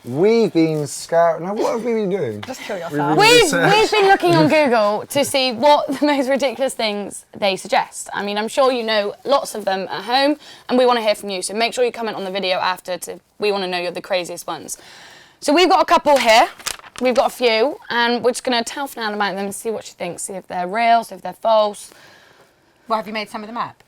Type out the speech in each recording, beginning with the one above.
we've been scouting. Now, what have we been doing? Just kill yourself. We've been looking on Google to see what the most ridiculous things they suggest. I mean, I'm sure you know lots of them at home, and we want to hear from you. So make sure you comment on the video after. We want to know you're the craziest ones. So we've got a couple here. We've got a few, and we're just going to tell Fernand about them and see what she thinks. See if they're real, see if they're false. Well, have you made some of them up?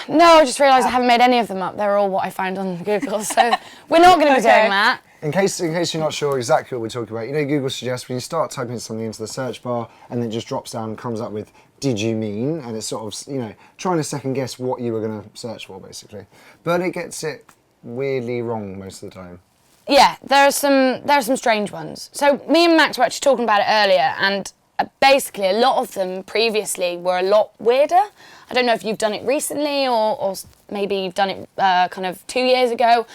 No, I just realised I haven't made any of them up. They're all what I found on Google, so we're not going to be doing that. In case you're not sure exactly what we're talking about, you know, Google suggests when you start typing something into the search bar and then it just drops down and comes up with, did you mean? And it's sort of, you know, trying to second guess what you were going to search for, basically. But it gets it weirdly wrong most of the time. Yeah, there are some strange ones. So me and Max were actually talking about it earlier, and basically a lot of them previously were a lot weirder. I don't know if you've done it recently or maybe you've done it kind of 2 years ago,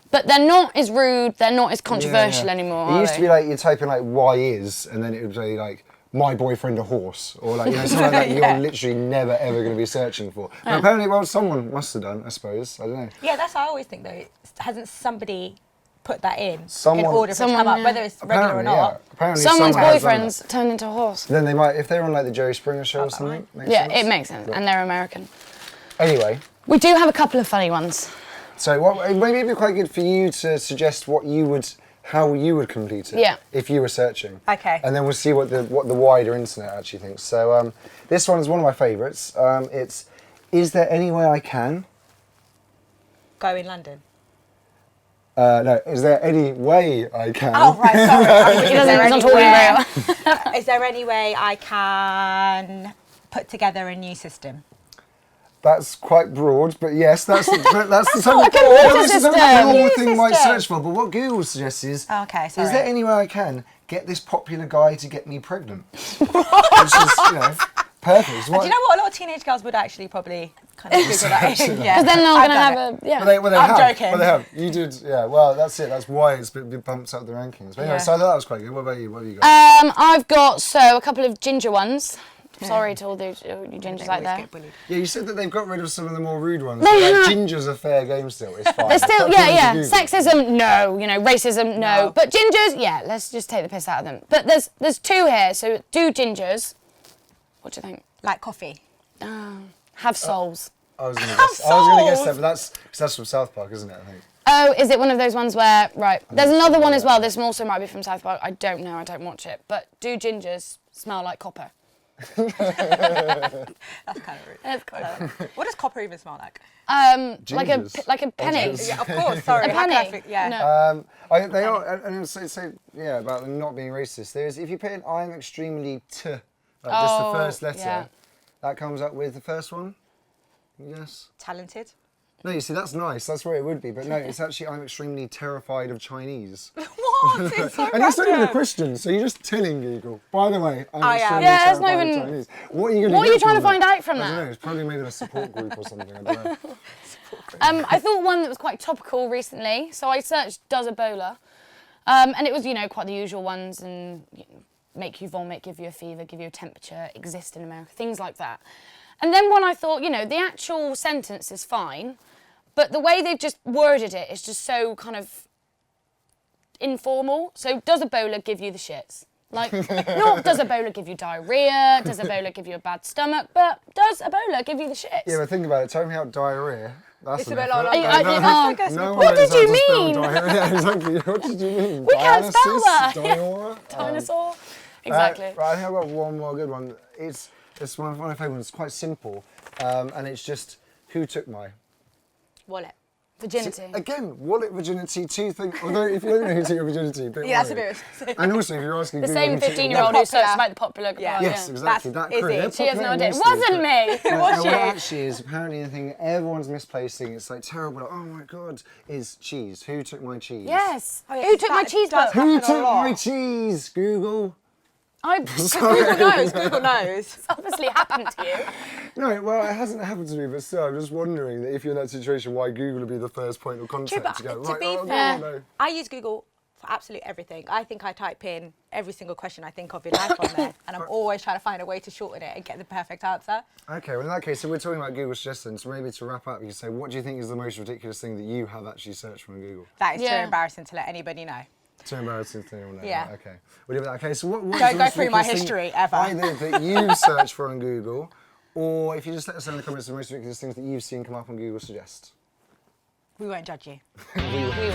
but they're not as rude, they're not as controversial anymore. It used to be like, you're typing like, why is, and then it would be like, my boyfriend a horse, or like, you know, something like that you're literally never ever going to be searching for. But apparently, well, someone must have done, I suppose, I don't know. Yeah, that's what I always think though. Hasn't somebody put that in Someone- order for it to come up, whether it's regular or not? Apparently Someone's someone has done boyfriend's that. turned into a horse. Then they might, if they were on like the Jerry Springer show or something. Makes Yeah, sense. it makes sense, But and they're American. anyway, We do have a couple of funny ones. so maybe it'd be quite good for you to suggest how you would complete it. Yeah. If you were searching. Okay. And then we'll see what the wider internet actually thinks. So this one is one of my favourites. It's, is there any way I can? Go in London. No, is there any way I can? Oh, right, sorry. He doesn't know what I'm talking about. Is there any way I can put together a new system? That's quite broad, but yes, that's the type of system. normal thing you might system. search for. But what Google suggests is, Okay, sorry. is there any way I can get this popular guy to get me pregnant? Which is, you know, perfect. Do you know what? A lot of teenage girls would actually probably kind of Google that in. Yeah. Because then they're I've going to done have it. a, yeah. I'm joking. Well, they have. You did, yeah. Well, that's it. That's why it's been bumped up the rankings. But anyway, so I thought that was quite good. What about you? What have you got? I've got, a couple of ginger ones. Sorry to all you gingers out there. Yeah, you said that they've got rid of some of the more rude ones. They Like, have. ginger's a fair game still. It's fine. They're still, According to yeah. Google. Sexism, no. You know, racism, no. But gingers, yeah. Let's just take the piss out of them. But there's two here. So do gingers. What do you think? Like coffee. Have souls. I was going to guess that, but that's from South Park, isn't it? I think. Oh, is it one of those ones where, right, there's another one as well, this also might be from South Park, I don't know, I don't watch it, but do gingers smell like copper? That's kind of rude. That's kind What does copper even smell like? like a penny. Gingers. Yeah, of course. Sorry. A penny. How can I yeah. No. They are, and so yeah, about them not being racist. There's, if you put in I'm extremely just the first letter, yeah. that comes up with the first one. Yes. Talented. No, you see, that's nice. That's where it would be, but no, it's actually I'm extremely terrified of Chinese. What? It's so And it's not even a random. question, so you're just telling Google. By the way, I'm yeah. extremely Yeah, it's not terrified even- of Chinese. What are you going What are you trying to find out from I don't that? know. It's probably maybe a support group or something. I don't know. I thought one that was quite topical recently, so I searched does Ebola, and it was, you know, quite the usual ones, and make you vomit, give you a fever, give you a temperature, exist in America, things like that. And then one I thought, you know, the actual sentence is fine, but the way they've just worded it is just so kind of informal. So does Ebola give you the shits? Like, not does Ebola give you diarrhea, does Ebola give you a bad stomach, but does Ebola give you the shits? Yeah, but think about it. Tell me out diarrhea. That's It's a an bit effort. like No what one knows did you how to spell mean? diarrhea. Yeah, exactly. What did you mean? We can't spell that. Diora? Dinosaur? Exactly. Right, I think I've got one more good one. It's one of my favourite ones. It's quite simple, and it's just who took my Wallet. Virginity. Again, wallet, virginity, two things. Although if you don't know who took your virginity, a bit Yeah, that's a worried. bit specific. And also, if you're asking The Google same who took your 15-year-old who popular. searched about the popular. Yeah. Yes, exactly. That's That crew. Izzy. They're She has no popular idea. It mostly, wasn't but- me. No, Was no, she? what actually is, apparently the thing everyone's misplacing, it's like terrible, like, oh my god, is cheese. Who took my cheese? Yes. Oh, yeah, Who took my that cheese does book? Who happen a took lot. my cheese? Google. Google knows. Google knows. Obviously happened to you. No, well, it hasn't happened to me, but still, I'm just wondering that if you're in that situation, why Google would be the first point of contact True, but to go, to right, be oh, fair, no. I use Google for absolutely everything. I think I type in every single question I think of in life on there, and I'm always trying to find a way to shorten it and get the perfect answer. Okay, well, in that case, so we're talking about Google suggestions, so maybe to wrap up, you can say, what do you think is the most ridiculous thing that you have actually searched from Google? That is too Yeah. embarrassing to let anybody know. Too embarrassing to anyone. Yeah. Okay. We'll leave it at that. Okay. So what? Don't go through my history ever. Either that you've searched for on Google, or if you just let us know in the comments the most ridiculous things that you've seen come up on Google Suggest. We won't judge you. We will.